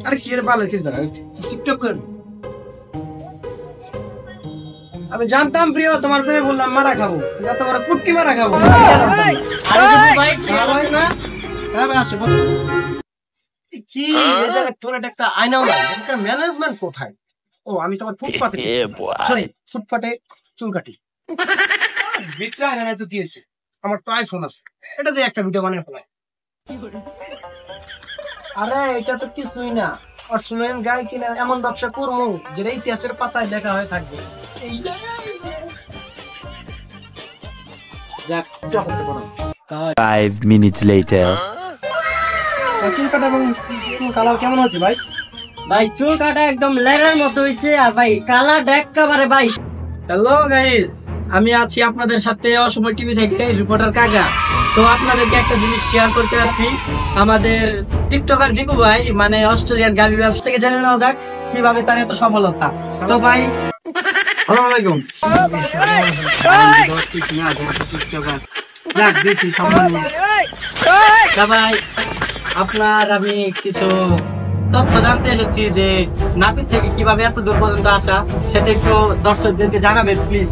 আরে কি রে পালের কিস দাঁড়া টিকটক কর। আমি জানতাম প্রিয় তোমার প্রেমে বললাম মারা খাবো, এটা তোমার পুটকি মারা খাবো। আরে কিন্তু ভাই ভাই না হ্যাঁ ভাই আসো বল। কি এই জায়গায় টয়লেট একটা আয়নাও নাই, এখানকার ম্যানেজমেন্ট কোথায়? ও আমি তোমার ফুটপাতে সরি ফুটপাতে চুল কাটি। ভিতরে আয়না নাই তো কি আছে, আমার তো আইফোন আছে, এটা দিয়ে একটা ভিডিও বানিয়ে ফেলাই। আরে এটা তো কিছুই না, অর্চুনের গাড়ি কিনা এমন ব্যবসা করবো যেটা ইতিহাসের পাতায় দেখা হয়ে থাকবে। যাক চল করতে পারো। 5 minutes later. চুল কাটা এবং চুল কালার কেমন হচ্ছে ভাই? ভাই চুল কাটা একদম লেয়ারের মতো হইছে, আর ভাই কালার একেবারে ভাই। হ্যালো গাইস, আমি আছি আপনাদের সাথে অসময় টিভি থেকে রিপোর্টার কাকা। তো আপনাদেরকে একটা জিনিস শেয়ার করতে আসছি, আমাদের টিকটকার দীপু ভাই মানে অস্ট্রেলিয়ান গাবি ব্যবসা থেকে জেনে নেওয়া যাক কিভাবে তার এত সফলতা। তো ভাই আসসালামু আলাইকুম। যাক দিছি সম্মান। তা ভাই আপনার আমি কিছু তথ্য জানতে এসেছি যে নাপিত থেকে কিভাবে এত দূর পর্যন্ত আসা, সেটা একটু দর্শকদেরকে জানাবেন প্লিজ।